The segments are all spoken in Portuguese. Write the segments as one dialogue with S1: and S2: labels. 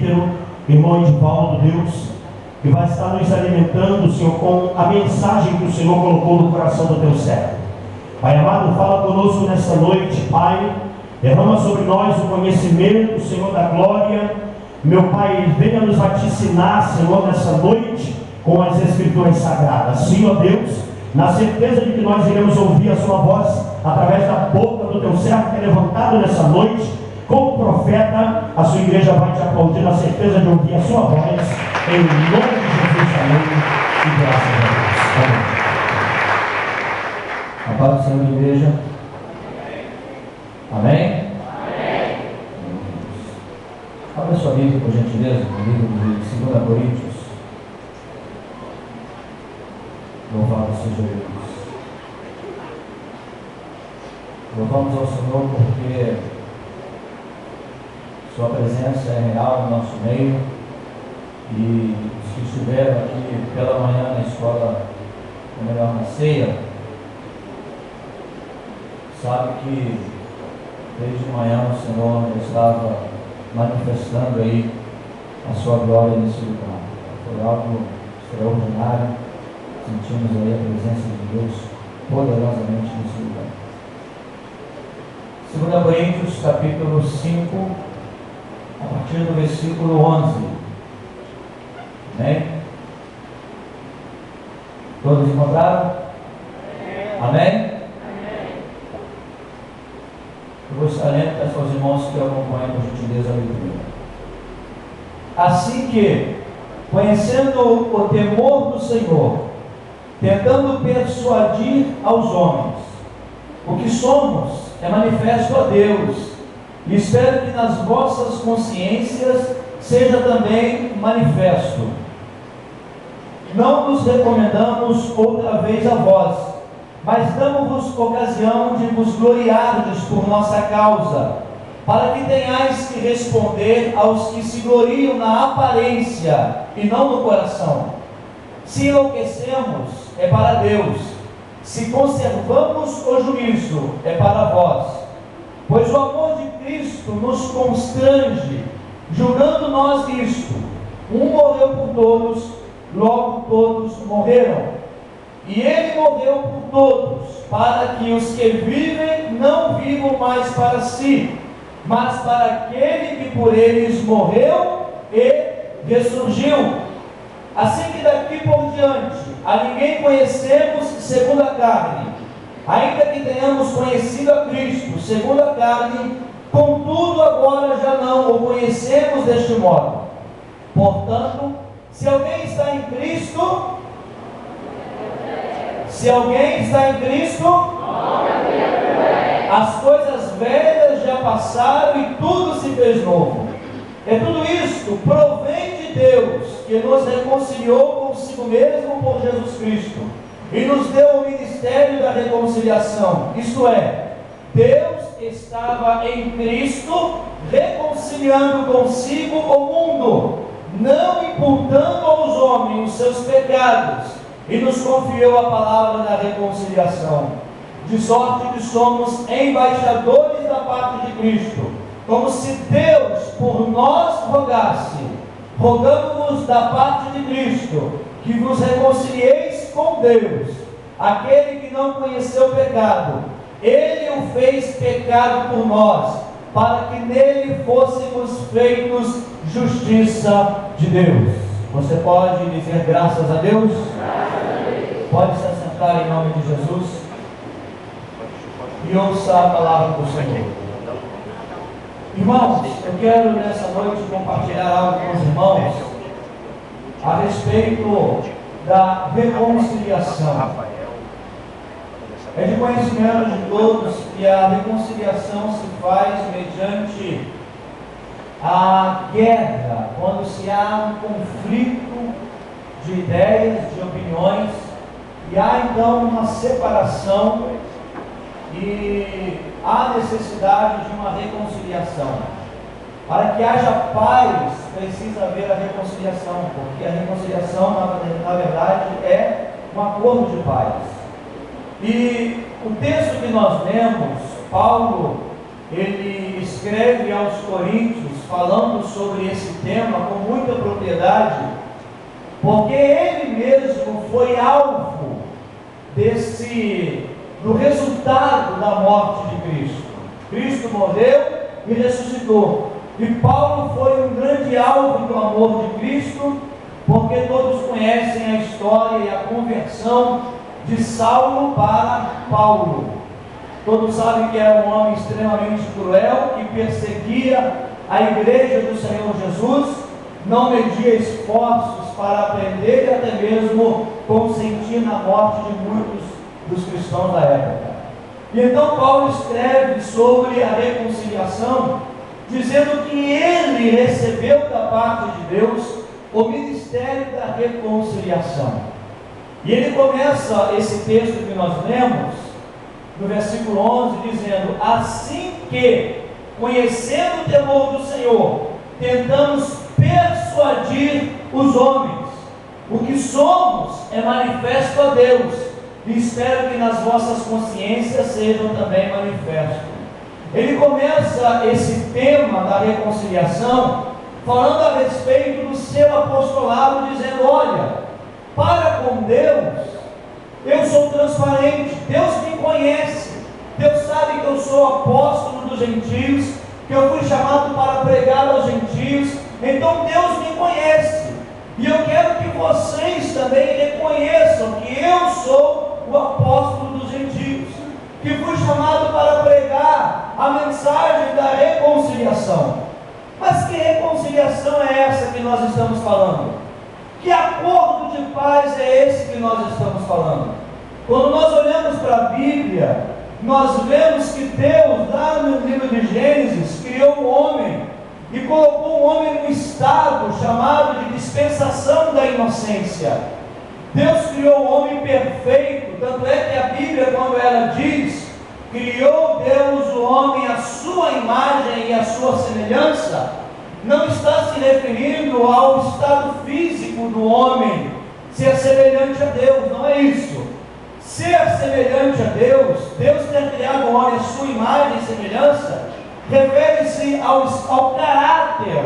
S1: presbítero, irmão Edivaldo, Deus, que vai estar nos alimentando, Senhor, com a mensagem que o Senhor colocou no coração do teu servo. Pai amado, fala conosco nesta noite, Pai, derrama sobre nós o conhecimento, Senhor, da glória. Meu Pai, venha nos vaticinar, Senhor, nessa noite, com as Escrituras Sagradas. Senhor Deus, na certeza de que nós iremos ouvir a sua voz através da boca do teu servo que é levantado nessa noite, como profeta, a sua igreja vai te aplaudir na certeza de ouvir a sua voz, em nome de Jesus, amém, e graças a Deus. Amém.
S2: A paz do Senhor, igreja. Amém?
S3: Amém.
S2: Abra sua Bíblia, por gentileza, no livro de 2 Coríntios. Louvado seja Deus. Louvamos ao Senhor porque Sua presença é real no nosso meio, e os que estiveram aqui pela manhã na escola, ou melhor, na ceia, sabe que desde de manhã o Senhor estava manifestando aí a sua glória nesse lugar. Foi algo extraordinário. Sentimos aí a presença de Deus poderosamente nesse lugar. 2 Coríntios capítulo 5, a partir do versículo 11. Amém? Todos encontraram? Amém? Eu vou estar lendo para os irmãos que acompanham por gentileza a leitura. Assim que, conhecendo o temor do Senhor, tentando persuadir aos homens, o que somos é manifesto a Deus, e espero que nas vossas consciências seja também manifesto. Não nos recomendamos outra vez a vós, mas damos-vos ocasião de vos gloriardes por nossa causa, para que tenhais que responder aos que se gloriam na aparência e não no coração. Se enlouquecemos, é para Deus; se conservamos o juízo, é para vós. Pois o amor de Cristo nos constrange, julgando nós isto: um morreu por todos, logo todos morreram. E ele morreu por todos, para que os que vivem não vivam mais para si, mas para aquele que por eles morreu e ressurgiu. Assim que daqui por diante a ninguém conhecemos segundo a carne, ainda que tenhamos conhecido a Cristo segundo a carne, contudo agora já não o conhecemos deste modo. Portanto, se alguém está em Cristo, as coisas velhas já passaram e tudo se fez novo. É tudo isto provém de Deus, que nos reconciliou consigo mesmo por Jesus Cristo, e nos deu o ministério da reconciliação. Isto é, Deus estava em Cristo reconciliando consigo o mundo, não imputando aos homens os seus pecados, e nos confiou a palavra da reconciliação. De sorte que somos embaixadores da parte de Cristo, como se Deus por nós rogasse. Rogamos-vos da parte de Cristo, que vos reconcilieis com Deus. Aquele que não conheceu pecado, Ele o fez pecado por nós, para que nele fôssemos feitos justiça de Deus. Você pode dizer graças a Deus? Pode se assentar em nome de Jesus e ouça a palavra do Senhor. Irmãos, eu quero nessa noite compartilhar algo com os irmãos a respeito da reconciliação. É de conhecimento de todos que a reconciliação se faz mediante a guerra, quando se há um conflito de ideias, de opiniões, e há então uma separação e há necessidade de uma reconciliação. Para que haja paz, precisa haver a reconciliação, porque a reconciliação, na verdade, é um acordo de paz. E o texto que nós lemos, Paulo, ele escreve aos Coríntios, falando sobre esse tema com muita propriedade, porque ele mesmo foi alvo do resultado da morte de Cristo. Cristo morreu e ressuscitou. E Paulo foi um grande alvo do amor de Cristo, porque todos conhecem a história e a conversão de Saulo para Paulo. Todos sabem que era um homem extremamente cruel, que perseguia a igreja do Senhor Jesus, não media esforços para aprender e até mesmo consentir na morte de muitos dos cristãos da época. E então Paulo escreve sobre a reconciliação, dizendo que ele recebeu da parte de Deus o ministério da reconciliação. E ele começa esse texto que nós lemos, no versículo 11, dizendo: assim que, conhecendo o temor do Senhor, tentamos persuadir os homens, o que somos é manifesto a Deus, e espero que nas vossas consciências sejam também manifestos. Ele começa esse tema da reconciliação falando a respeito do seu apostolado, dizendo: olha, para com Deus eu sou transparente, Deus me conhece, Deus sabe que eu sou apóstolo dos gentios, que eu fui chamado para pregar aos gentios, então Deus me conhece, e eu quero que vocês também reconheçam que eu sou o apóstolo dos gentios, que fui chamado para pregar a mensagem da reconciliação. Mas que reconciliação é essa que nós estamos falando? Que acordo de paz é esse que nós estamos falando? Quando nós olhamos para a Bíblia, nós vemos que Deus, lá no livro de Gênesis, criou o homem e colocou o homem num estado chamado de dispensação da inocência. Deus criou o homem perfeito, tanto é que a Bíblia, quando ela diz: criou Deus o homem à sua imagem e à sua semelhança, não está se referindo ao estado físico do homem ser semelhante a Deus, não é isso. Ser semelhante a Deus, Deus ter criado o homem à sua imagem e semelhança, refere-se ao caráter,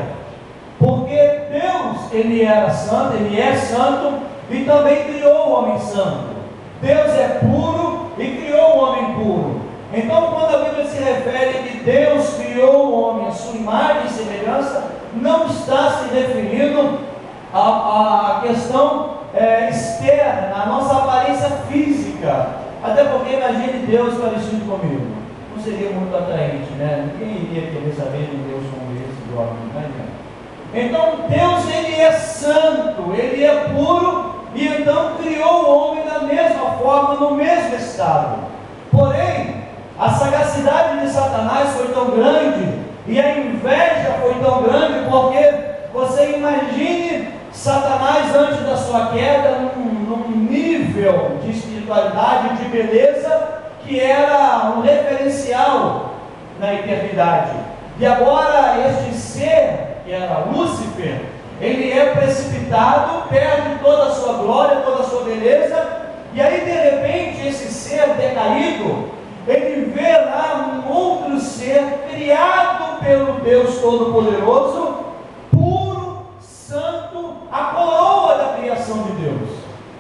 S2: porque Deus, ele era santo, ele é santo, e também criou o homem santo. Deus é puro e criou o homem puro. Então, quando a Bíblia se refere que Deus criou o homem à sua imagem e semelhança, não está se referindo à questão externa, à nossa aparência física. Até porque, imagine Deus parecido comigo, não seria muito atraente, né? Ninguém iria querer saber de Deus como esse do homem, né? Então, Deus, ele é santo, ele é puro, e então criou o homem da mesma forma, no mesmo estado. Porém, a sagacidade de Satanás foi tão grande, e a inveja foi tão grande, porque você imagine Satanás antes da sua queda num nível de espiritualidade, de beleza, que era um referencial na eternidade. E agora este ser, que era Lúcifer, ele é precipitado, perde toda a sua glória, toda a sua beleza, e aí de repente esse ser decaído, ele vê lá um outro ser criado pelo Deus Todo-Poderoso, puro, santo, a coroa da criação de Deus.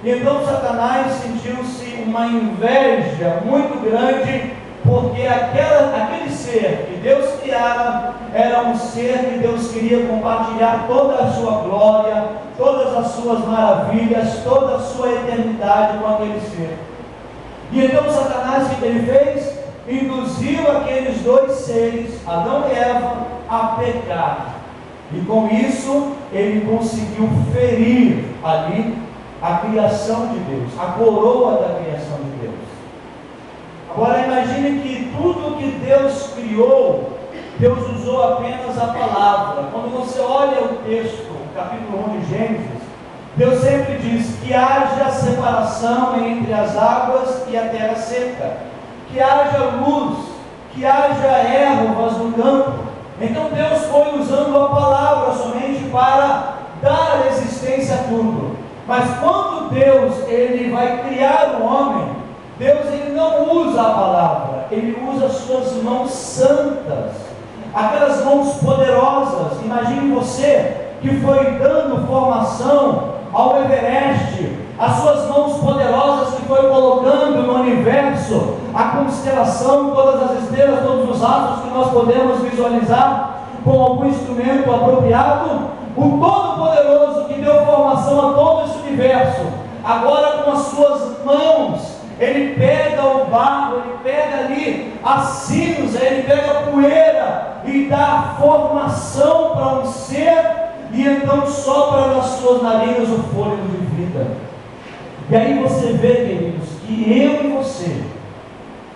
S2: E então Satanás sentiu-se uma inveja muito grande, porque aquele ser que Deus criara era um ser que Deus queria compartilhar toda a sua glória, todas as suas maravilhas, toda a sua eternidade com aquele ser. E então Satanás, o que ele fez? Induziu aqueles dois seres, Adão e Eva, a pecar. E com isso ele conseguiu ferir ali a criação de Deus, a coroa da criação de Deus. Agora imagine que tudo que Deus criou, Deus usou apenas a palavra. Quando você olha o texto, o capítulo 1 de Gênesis, Deus sempre diz que haja separação entre as águas e a terra seca, que haja luz, que haja ervas no campo. Então Deus foi usando a palavra somente para dar existência a tudo. Mas quando Deus ele vai criar o homem, Deus ele não usa a palavra, ele usa as suas mãos santas. aquelas mãos poderosas. Imagine você que foi dando formação ao Everest, as suas mãos poderosas que foi colocando no universo, a constelação, todas as estrelas, todos os astros que nós podemos visualizar com algum instrumento apropriado. O Todo-Poderoso que deu formação a todo esse universo, agora com as suas mãos, Ele pega o barro, Ele pega ali a cinza, Ele pega a poeira e dá formação para um ser, e então sopra nas suas narinas o fôlego de vida. E aí você vê, queridos, que eu e você,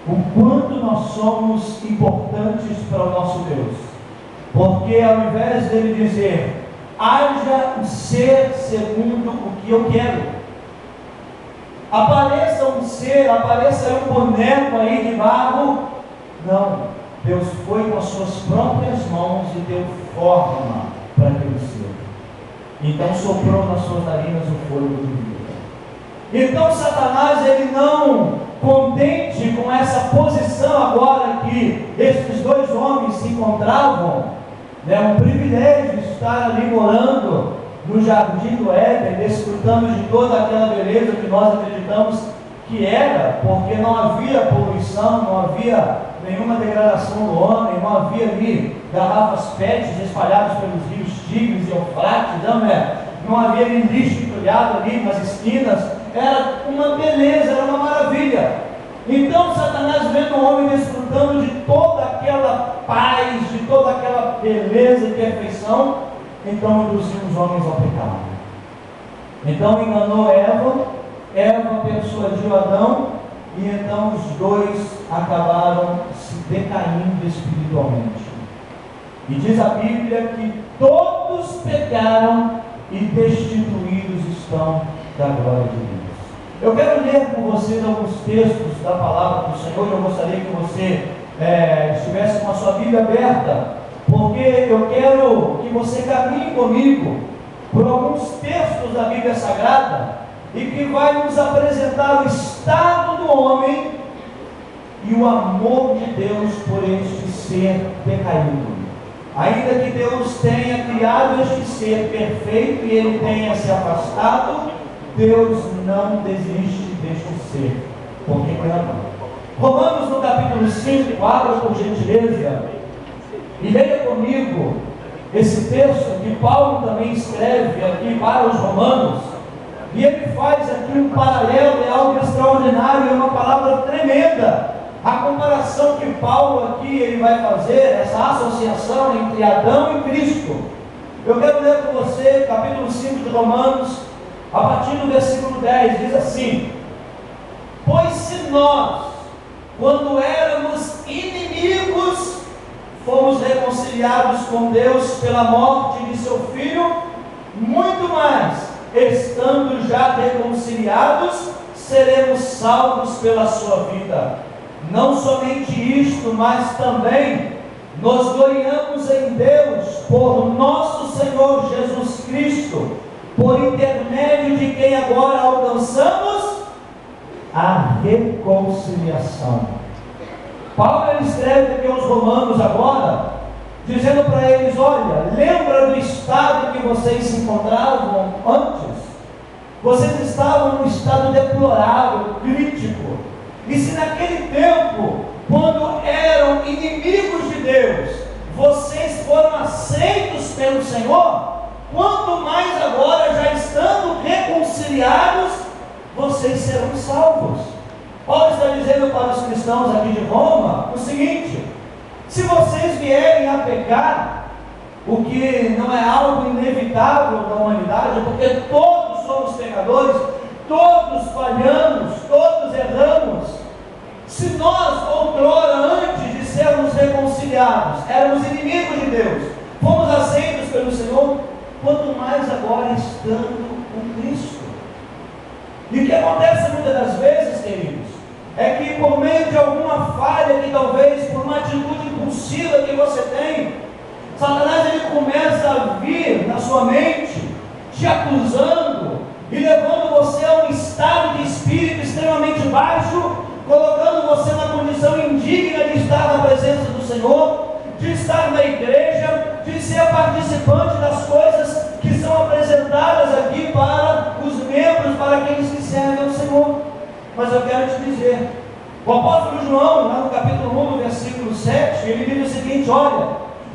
S2: o quanto nós somos importantes para o nosso Deus, porque ao invés dele dizer, haja um ser segundo o que eu quero, apareça um ser, apareça um boneco aí de barro, não, Deus foi com as suas próprias mãos e deu forma para aquele ser, então soprou nas suas narinas o fôlego de vida. Então Satanás, ele não contente com essa posição agora que esses dois homens se encontravam, um privilégio estar ali morando no jardim do Éden, desfrutando de toda aquela beleza que nós acreditamos que era, porque não havia poluição, não havia nenhuma degradação do homem, não havia ali garrafas PET espalhadas pelos rios Tigres e Eufrates, não havia ali lixo entulhado ali nas esquinas, era uma beleza, era uma maravilha. Então Satanás, vendo o homem desfrutando de toda aquela paz, de toda aquela beleza e perfeição, então induziu os homens ao pecado. Então enganou Eva persuadiu Adão, e então os dois acabaram se decaindo espiritualmente. E diz a Bíblia que todos pecaram e destituídos estão da glória de Deus. Eu quero ler com vocês alguns textos da palavra do Senhor. Eu gostaria que você estivesse com a sua Bíblia aberta, porque eu quero que você caminhe comigo por alguns textos da Bíblia Sagrada, e que vai nos apresentar o estado do homem e o amor de Deus por este ser decaído. Ainda que Deus tenha criado este ser perfeito e ele tenha se afastado, Deus não desiste deste ser, porque ama. Romanos no capítulo 5, abra por gentileza, e leia comigo esse texto que Paulo também escreve aqui para os romanos, e ele faz aqui um paralelo, é algo extraordinário, é uma palavra tremenda, a comparação que Paulo aqui ele vai fazer, essa associação entre Adão e Cristo. Eu quero ler com você, capítulo 5 de Romanos, a partir do versículo 10, diz assim: pois se nós, quando éramos inimigos, fomos reconciliados com Deus pela morte de seu Filho, muito mais, estando já reconciliados, seremos salvos pela sua vida. Não somente isto, mas também nos gloriamos em Deus por nosso Senhor Jesus Cristo, por intermédio de quem agora alcançamos a reconciliação. Paulo ele escreve aqui aos romanos agora, dizendo para eles: olha, lembra do estado que vocês se encontravam antes? Vocês estavam num estado deplorável, crítico. E se naquele tempo, quando eram inimigos de Deus, vocês foram aceitos pelo Senhor, quanto mais agora, já estando reconciliados, vocês serão salvos. Paulo está dizendo para os cristãos aqui de Roma o seguinte: se vocês vierem a pecar, o que não é algo inevitável da humanidade, porque todos somos pecadores, todos falhamos, todos erramos. Se nós, outrora, antes de sermos reconciliados, éramos inimigos de Deus, fomos aceitos pelo Senhor, quanto mais agora estando com Cristo. E o que acontece muitas das vezes, queridos, é que por meio de alguma falha, que talvez por uma atitude impulsiva que você tem, Satanás ele começa a vir na sua mente, te acusando e levando você a um estado de espírito extremamente baixo, colocando você na condição indigna de estar na presença do Senhor, de estar na igreja, de ser participante das coisas que são apresentadas aqui para os membros, para aqueles que servem ao Senhor. Mas eu quero te dizer, o apóstolo João, lá no capítulo 1, no versículo 7, ele diz o seguinte: olha,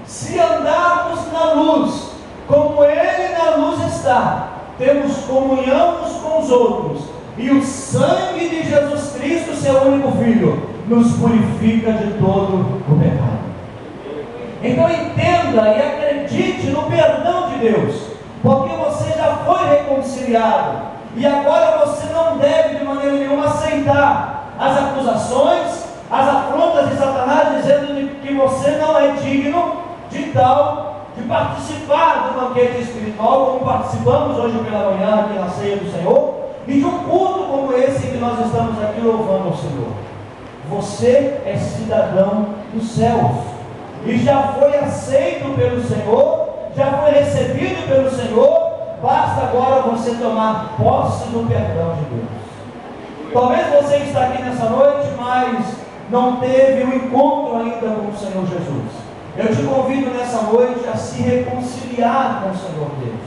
S2: se andarmos na luz, como Ele na luz está, temos comunhão uns com os outros, e o sangue de Jesus Cristo, seu único Filho, nos purifica de todo o pecado. Então entenda e acredite no perdão de Deus, porque você já foi reconciliado, e agora você não deve de maneira nenhuma aceitar as acusações, as afrontas de Satanás, dizendo que você não é digno de participar do banquete espiritual, como participamos hoje pela manhã aqui na ceia do Senhor, e de um culto como esse que nós estamos aqui louvando ao Senhor. Você é cidadão dos céus, e já foi aceito pelo Senhor, já foi recebido pelo Senhor. Basta agora você tomar posse do perdão de Deus. Talvez você está aqui nessa noite, mas não teve um encontro ainda com o Senhor Jesus. Eu te convido nessa noite a se reconciliar com o Senhor Deus.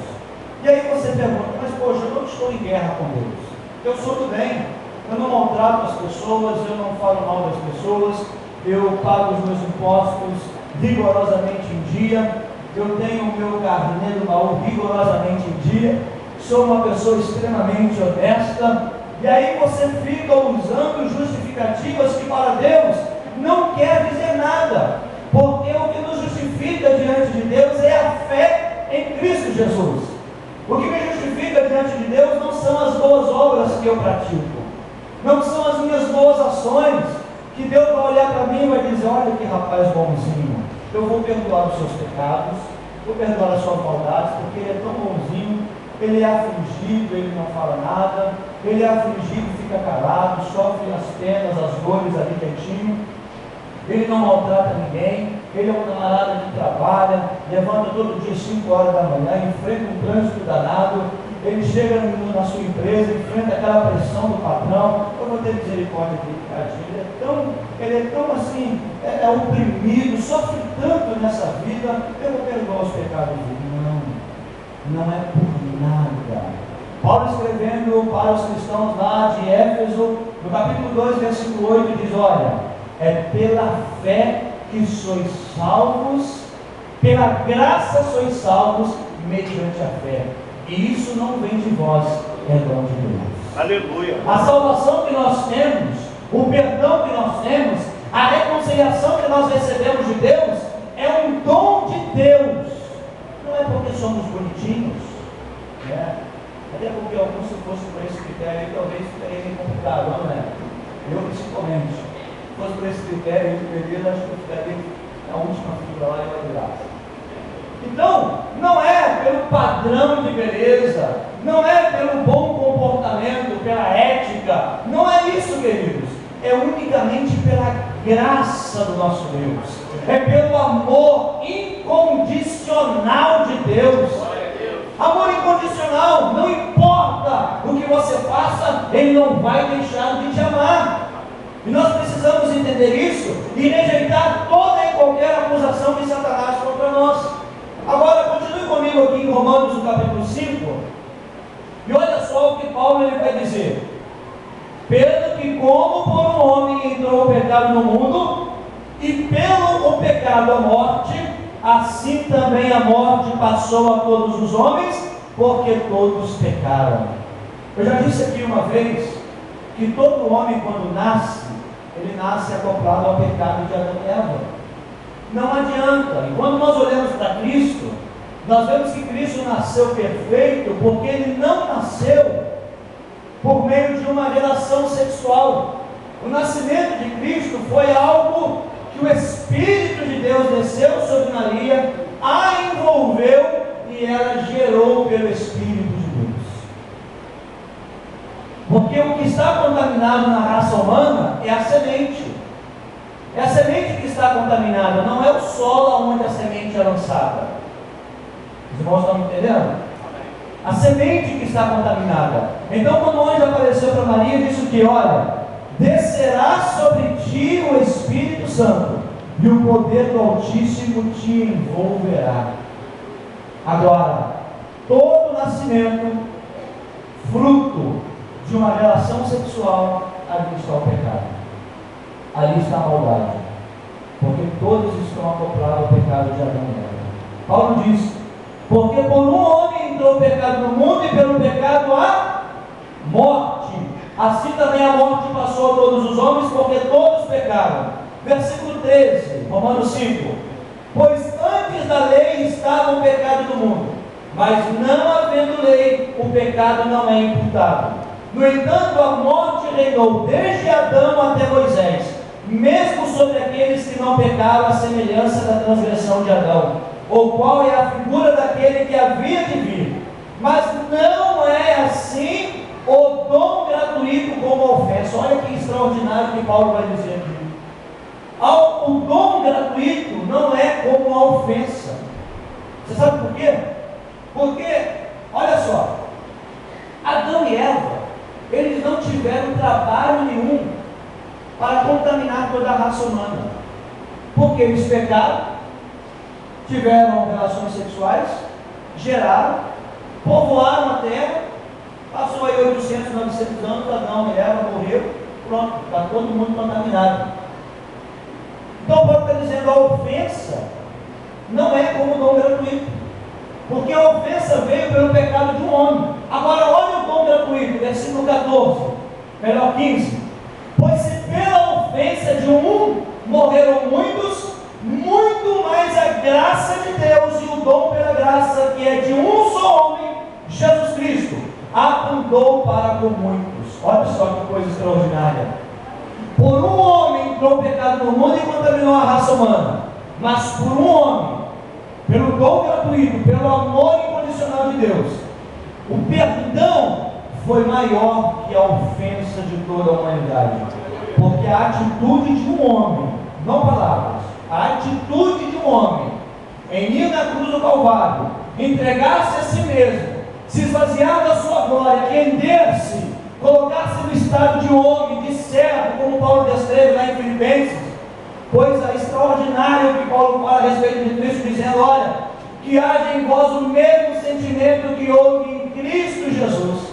S2: E aí você pergunta: mas poxa, eu não estou em guerra com Deus, eu sou do bem, eu não maltrato as pessoas, eu não falo mal das pessoas, eu pago os meus impostos rigorosamente em dia, eu tenho o meu carnê do baú rigorosamente em dia, sou uma pessoa extremamente honesta. E aí você fica usando justificativas que para Deus não quer dizer nada, porque o que nos justifica diante de Deus é a fé em Cristo Jesus. O que me justifica diante de Deus não são as boas obras que eu pratico, não são as minhas boas ações, que Deus vai olhar para mim e vai dizer: olha que rapaz bonzinho, eu vou perdoar os seus pecados, vou perdoar as suas maldades, porque ele é tão bonzinho, ele é afligido, ele não fala nada, ele é afligido, fica calado, sofre as penas, as dores ali quietinho, ele não maltrata ninguém, ele é um camarada que trabalha, levanta todo dia 5 horas da manhã, enfrenta um trânsito danado, ele chega na sua empresa, enfrenta aquela pressão do patrão. Eu vou ter misericórdia dele, tadinho, ele é tão assim, é oprimido, sofre tanto nessa vida, eu vou perdoar os pecados dele. Não é por nada. Paulo, escrevendo para os cristãos lá de Éfeso, no capítulo 2, versículo 8, diz: olha, é pela fé que sois salvos, pela graça sois salvos, mediante a fé. E isso não vem de vós, é dom de Deus.
S1: Aleluia.
S2: A salvação que nós temos, o perdão que nós temos, a reconciliação que nós recebemos de Deus, é um dom de Deus. Não é porque somos bonitinhos, né? Até porque alguns, se fosse por esse critério, talvez ficaria meio complicado, não é? Eu principalmente, se fosse por esse critério, acho que eu ficaria na última fila lá e olha de graça. Então, não é pelo padrão de beleza, não é pelo bom comportamento, pela ética, não é isso, queridos. É unicamente pela graça do nosso Deus, é pelo amor incondicional de Deus. Amor incondicional, não importa o que você faça, Ele não vai deixar de te amar. E nós precisamos entender isso e rejeitar toda e qualquer acusação de Satanás contra nós. Agora, continue comigo aqui em Romanos, no capítulo 5, e olha só o que Paulo ele vai dizer: pelo que como por um homem entrou o pecado no mundo, e pelo o pecado a morte, assim também a morte passou a todos os homens, porque todos pecaram. Eu já disse aqui uma vez, que todo homem quando nasce, ele nasce acoplado ao pecado de Adão e Eva. Não adianta. E quando nós olhamos para Cristo, nós vemos que Cristo nasceu perfeito, porque Ele não nasceu por meio de uma relação sexual. O nascimento de Cristo foi algo que o Espírito de Deus desceu sobre Maria, a envolveu e ela gerou pelo Espírito de Deus. Porque o que está contaminado na raça humana é a semente. É a semente que está contaminada, não é o solo onde a semente é lançada. Os irmãos estão me entendendo? A semente que está contaminada. Então, quando o anjo apareceu para Maria, disse o que? Olha, descerá sobre ti o Espírito Santo, e o poder do Altíssimo te envolverá. Agora, todo nascimento, fruto de uma relação sexual, ali está o pecado, ali está a maldade, porque todos estão acoplados ao pecado de Adão e Eva. Paulo diz: porque por um homem entrou o pecado no mundo, e pelo pecado a morte, assim também a morte passou a todos os homens, porque todos pecaram. Versículo 13, Romanos 5: pois antes da lei estava o pecado do mundo, mas não havendo lei, o pecado não é imputado. No entanto, a morte reinou desde Adão até Moisés, mesmo sobre aqueles que não pecaram, a semelhança da transgressão de Adão, o qual é a figura daquele que havia de vir. Mas não é assim o dom gratuito como a ofensa. Olha que extraordinário que Paulo vai dizer aqui. O dom gratuito não é como a ofensa. Você sabe por quê? Porque, olha só, Adão e Eva, eles não tiveram trabalho nenhum para contaminar toda a raça humana, porque eles pecaram, tiveram relações sexuais, geraram, povoaram a terra, passou aí 800, 900 anos, Adão e Eva morreram, pronto, está todo mundo contaminado. Então Paulo está dizendo: a ofensa não é como o dom gratuito, porque a ofensa veio pelo pecado de um homem. Agora olha o dom gratuito, versículo 14, melhor 15: pois se pela ofensa de um morreram muitos, muito mais a graça de Deus e o dom pela graça, que é de um só homem, Jesus Cristo, abundou para com muitos. Olha só que coisa extraordinária. Por um homem entrou o pecado no mundo e contaminou a raça humana, mas por um homem, pelo dom gratuito, pelo amor incondicional de Deus, o perdão foi maior que a ofensa de toda a humanidade, porque a atitude de um homem, não palavras, a atitude de um homem em ir na cruz do Calvário, entregar-se a si mesmo, se esvaziar da sua glória, render-se, colocar-se no estado de homem, de servo, como Paulo descreve lá em Filipenses, coisa extraordinária que Paulo fala a respeito de Cristo, dizendo: olha, que haja em vós o mesmo sentimento que houve em Cristo Jesus,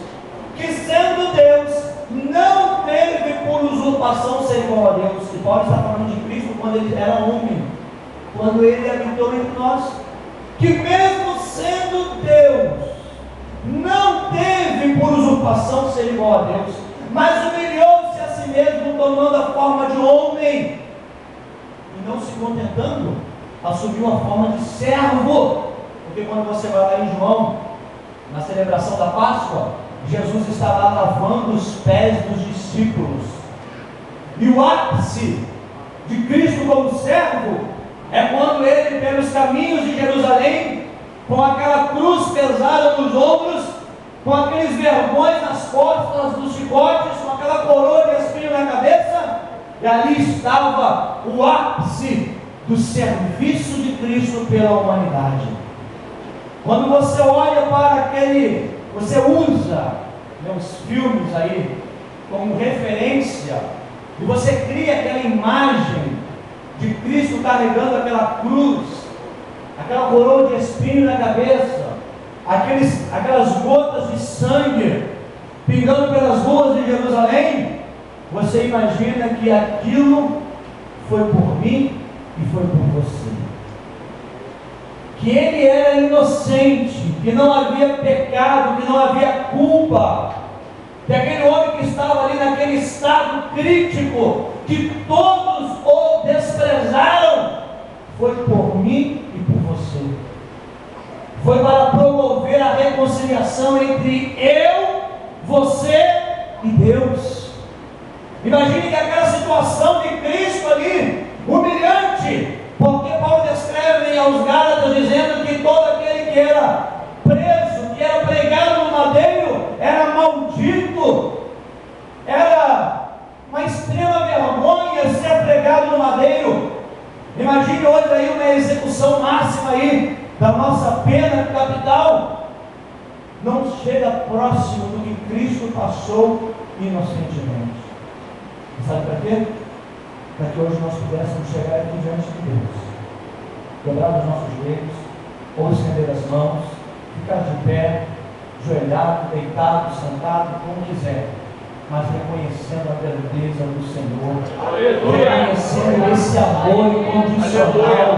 S2: que sendo Deus, não teve por usurpação ser igual a Deus. E Paulo está falando de Cristo quando ele era homem, quando ele habitou entre nós, que mesmo sendo Deus, não teve por usurpação ser igual a Deus, mas humilhou-se a si mesmo, tomando a forma de homem, e não se contentando, assumiu a forma de servo. Porque quando você vai lá em João, na celebração da Páscoa, Jesus está lá lavando os pés dos discípulos, e o ápice de Cristo como servo é quando ele, pelos caminhos de Jerusalém, com aquela cruz pesada nos ombros, com aqueles vergões nas costas dos chicotes, com aquela coroa de espinho na cabeça, e ali estava o ápice do serviço de Cristo pela humanidade. Quando você olha para aquele, você usa os filmes aí como referência, e você cria aquela imagem de Cristo carregando aquela cruz, aquela coroa de espinho na cabeça, aquelas gotas de sangue pingando pelas ruas de Jerusalém, você imagina que aquilo foi por mim e foi por você, que ele era inocente, que não havia pecado, que não havia culpa, que aquele homem que estava ali naquele estado crítico, que todos o desprezaram, foi por mim e por você, foi para promover a reconciliação entre eu, você e Deus. Imagine que aquela situação de Cristo ali, humilhante, porque Paulo descreve aos Gálatas dizendo que todo aquele que era preso, que era pregado no madeiro, era maldito, era uma extrema vergonha ser pregado no madeiro. Imagine hoje aí uma execução máxima aí da nossa pena capital, não chega próximo do que Cristo passou inocentemente. Sabe para quê? para que hoje nós pudéssemos chegar aqui diante de Deus, dobrar os nossos joelhos, ou estender as mãos, ficar de pé, ajoelhado, deitado, sentado, como quiser, mas reconhecendo a grandeza do Senhor, reconhecendo esse amor incondicional.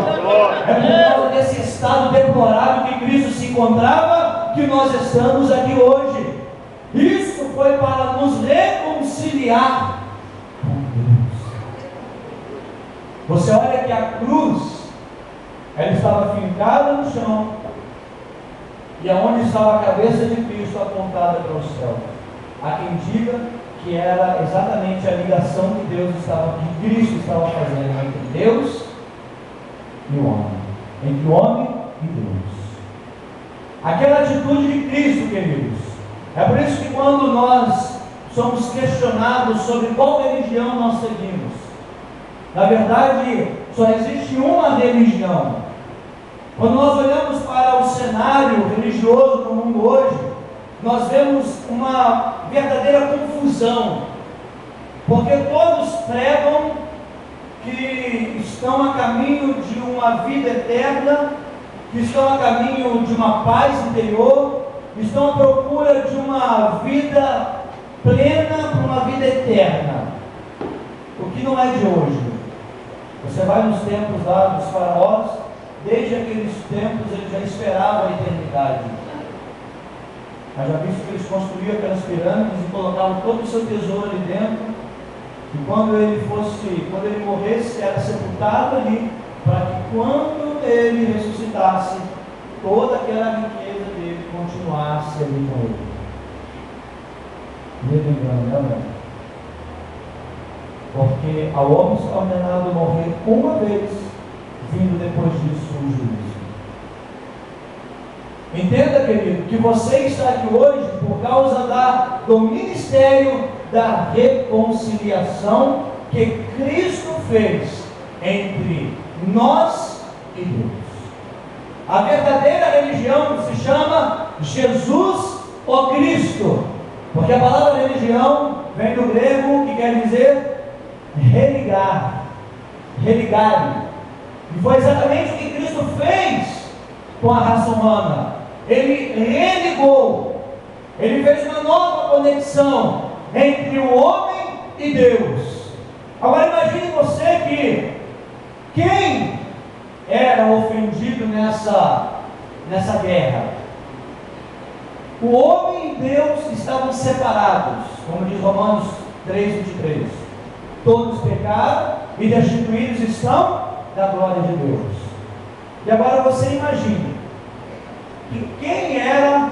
S2: É por causa desse estado deplorável que Cristo se encontrava que nós estamos aqui hoje. Isso foi para nos reconciliar com Deus. Você olha que a cruz, ela estava fincada no chão, e aonde estava a cabeça de Cristo apontada para o céu. Há quem diga que era exatamente a ligação que Cristo estava fazendo entre Deus e o homem, entre o homem e Deus. Aquela atitude de Cristo, queridos, é por isso que quando nós somos questionados sobre qual religião nós seguimos, na verdade só existe uma religião. Quando nós olhamos para o cenário religioso do mundo hoje, nós vemos uma verdadeira confusão, porque todos pregam que estão a caminho de uma vida eterna, que estão a caminho de uma paz interior, estão à procura de uma vida plena para uma vida eterna, o que não é de hoje. Você vai nos tempos lá dos faraós, desde aqueles tempos eles já esperavam a eternidade. Mas já visto que eles construíam aquelas pirâmides e colocavam todo o seu tesouro ali dentro, e quando ele morresse, era sepultado ali, para que quando ele ressuscitasse, toda aquela riqueza dele continuasse ali com ele. Me lembrando, né? Porque ao homem está ordenado morrer uma vez, vindo depois disso o juízo. Entenda, querido, que você está aqui hoje por causa do ministério da reconciliação que Cristo fez entre nós e Deus. A verdadeira religião se chama Jesus o Cristo, porque a palavra religião vem do grego que quer dizer religar, religare. E foi exatamente o que Cristo fez com a raça humana. Ele religou, ele fez uma nova conexão entre o homem e Deus. Agora imagine você que quem era ofendido nessa guerra? O homem e Deus estavam separados, como diz Romanos 3:23. Todos pecaram e destituídos estão da glória de Deus. E agora você imagine que quem era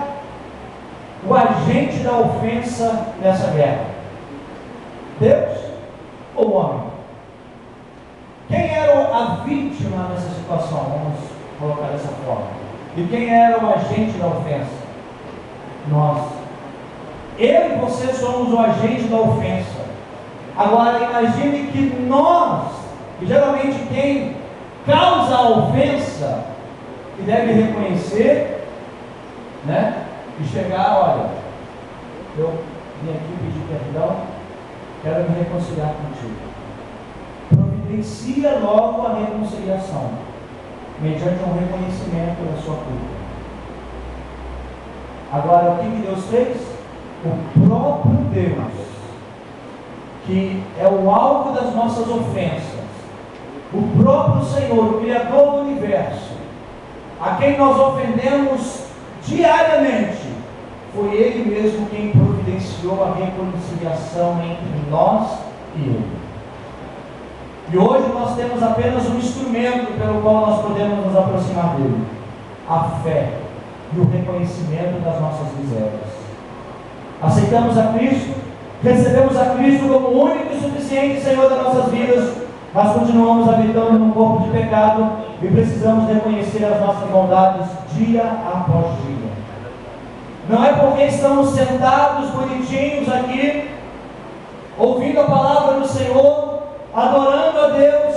S2: o agente da ofensa nessa guerra? Deus ou o homem? Quem era a vítima nessa situação? Vamos colocar dessa forma. E quem era o agente da ofensa? Nós. Eu e você somos o agente da ofensa. Agora imagine que nós, e geralmente quem causa a ofensa, que deve reconhecer, né? E chegar, olha, eu vim aqui pedir perdão, quero me reconciliar contigo. Providencia logo a reconciliação, mediante um reconhecimento da sua culpa. Agora, o que Deus fez? O próprio Deus, que é o alvo das nossas ofensas, o próprio Senhor, o Criador do universo, a quem nós ofendemos diariamente, foi Ele mesmo quem providenciou a reconciliação entre nós e Ele. E hoje nós temos apenas um instrumento pelo qual nós podemos nos aproximar dele: a fé e o reconhecimento das nossas misérias. Aceitamos a Cristo, recebemos a Cristo como o único e suficiente Senhor das nossas vidas, mas continuamos habitando num corpo de pecado e precisamos reconhecer as nossas bondades dia após dia. Não é porque estamos sentados bonitinhos aqui, ouvindo a palavra do Senhor, adorando a Deus,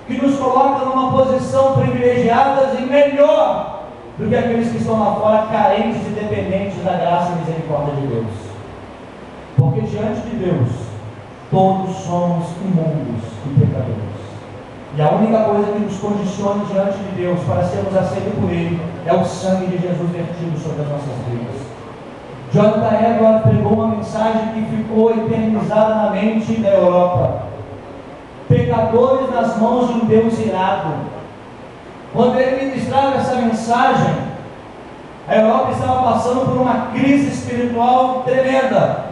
S2: que nos coloca numa posição privilegiada e melhor do que aqueles que estão lá fora, carentes e dependentes da graça e misericórdia de Deus. Porque diante de Deus, todos somos imundos e pecadores. E a única coisa que nos condiciona diante de Deus para sermos aceitos por Ele é o sangue de Jesus vertido sobre as nossas vidas. Jonathan Edwards pregou uma mensagem que ficou eternizada na mente da Europa: pecadores nas mãos de um Deus irado. Quando ele ministrava essa mensagem, a Europa estava passando por uma crise espiritual tremenda.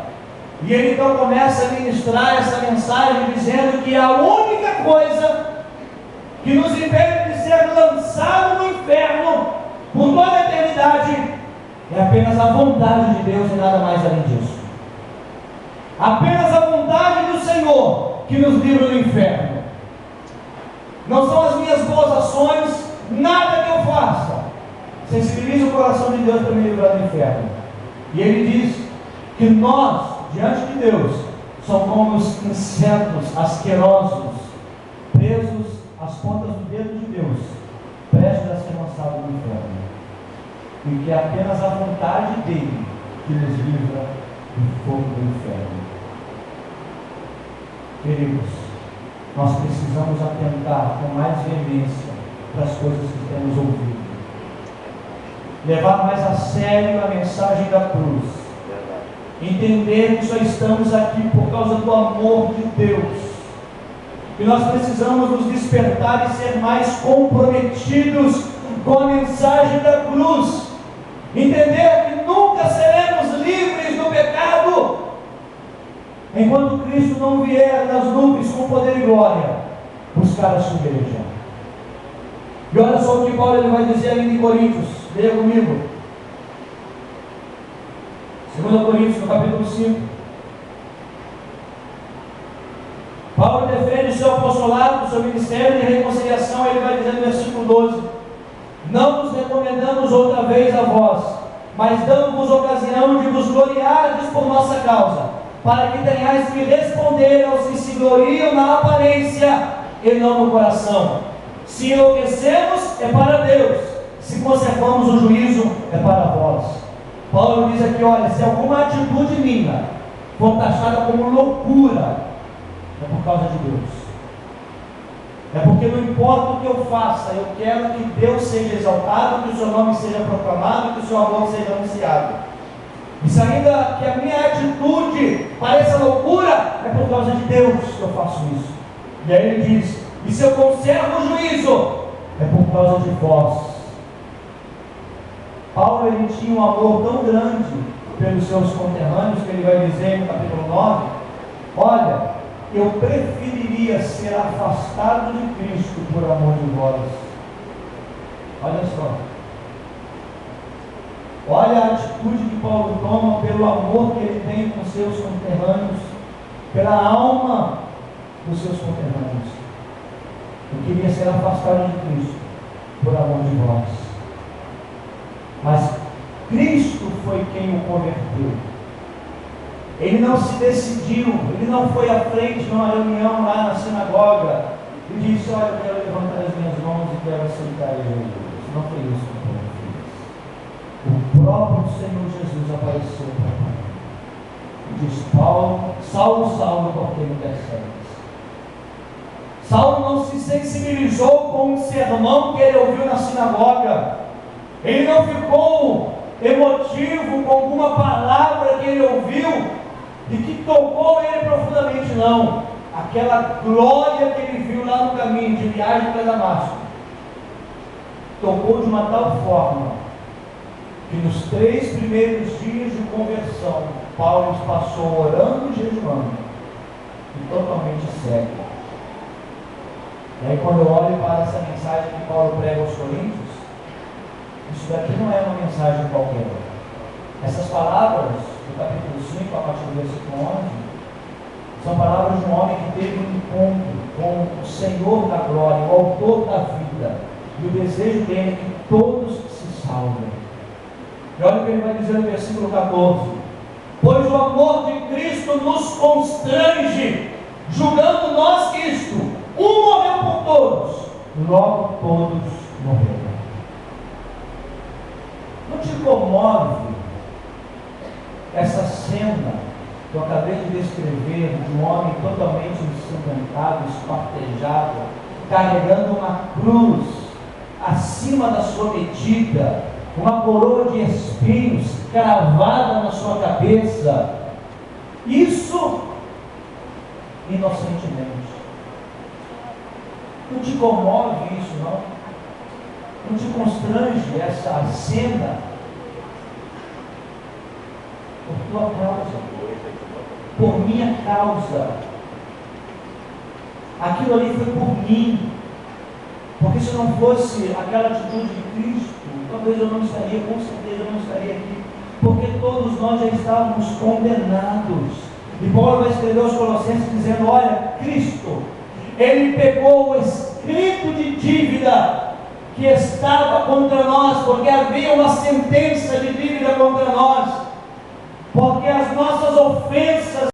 S2: E ele então começa a ministrar essa mensagem dizendo que a única coisa que nos impede de ser lançado no inferno por toda a eternidade é apenas a vontade de Deus e nada mais além disso. Apenas a vontade do Senhor que nos livra do inferno. Não são as minhas boas ações, nada que eu faça sensibiliza o coração de Deus para me livrar do inferno. E ele diz que nós, diante de Deus, somos como os insetos asquerosos, presos às pontas do dedo de Deus, prestes a ser lançados no inferno. E que é apenas a vontade dele que nos livra do fogo do inferno. Queridos, nós precisamos atentar com mais veemência para as coisas que temos ouvido. Levar mais a sério a mensagem da cruz. Entender que só estamos aqui por causa do amor de Deus. E nós precisamos nos despertar e ser mais comprometidos com a mensagem da cruz. Entender que nunca seremos livres do pecado enquanto Cristo não vier das nuvens com poder e glória buscar a sua igreja. E olha só o que Paulo ele vai dizer ainda em Coríntios. Leia comigo. 2 Coríntios, no capítulo 5. Paulo defende o seu apostolado, o seu ministério de reconciliação. Ele vai dizer no versículo 12: não nos recomendamos outra vez a vós, mas damos-vos ocasião de vos gloriardes por nossa causa, para que tenhais que responder aos que se gloriam na aparência e não no coração. Se enlouquecemos, é para Deus; se conservamos o juízo, é para vós. Paulo diz aqui: olha, se alguma atitude minha for taxada como loucura, é por causa de Deus. É porque não importa o que eu faça, eu quero que Deus seja exaltado, que o seu nome seja proclamado, que o seu amor seja anunciado. E se ainda que a minha atitude pareça loucura, é por causa de Deus que eu faço isso. E aí ele diz: e se eu conservo o juízo, é por causa de vós. Paulo ele tinha um amor tão grande pelos seus conterrâneos que ele vai dizer no capítulo 9: olha, eu preferiria ser afastado de Cristo por amor de vós. Olha só. Olha a atitude que Paulo toma pelo amor que ele tem com seus conterrâneos, pela alma dos seus conterrâneos. Eu queria ser afastado de Cristo por amor de vós. Mas Cristo foi quem o converteu. Ele não se decidiu, ele não foi à frente numa reunião lá na sinagoga e disse: olha, eu quero levantar as minhas mãos e quero aceitar Jesus. Não foi isso que Paulo fez. O próprio Senhor Jesus apareceu para Paulo e disse: Paulo, Saulo, Saulo, por que me persegues? Saulo não se sensibilizou com um sermão que ele ouviu na sinagoga. Ele não ficou emotivo com alguma palavra que ele ouviu e que tocou ele profundamente, não. Aquela glória que ele viu lá no caminho de viagem para Damasco tocou de uma tal forma que nos 3 primeiros dias de conversão Paulo passou orando e jejuando e totalmente cego. E aí, quando eu olho para essa mensagem que Paulo prega aos Coríntios, isso daqui não é uma mensagem qualquer. Essas palavras do capítulo 5, a partir do versículo 11, são palavras de um homem que teve um encontro com o Senhor da glória, o autor da vida, e o desejo dele é que todos se salvem. E olha o que ele vai dizer no versículo 14: pois o amor de Cristo nos constrange, julgando nós que isto, um morreu por todos, logo todos morreram. Não te comove essa cena que eu acabei de descrever, de um homem totalmente ensanguentado, espartejado, carregando uma cruz acima da sua medida, uma coroa de espinhos cravada na sua cabeça, isso inocentemente. Não te comove isso, não? Não te constrange essa cena? Por tua causa, por minha causa. Aquilo ali foi por mim. Porque se não fosse aquela atitude de Cristo, talvez eu não estaria, com certeza eu não estaria aqui. Porque todos nós já estávamos condenados. E Paulo vai escrever aos Colossenses dizendo: olha, Cristo, Ele pegou o escrito de dívida que estava contra nós, porque havia uma sentença de dívida contra nós, porque as nossas ofensas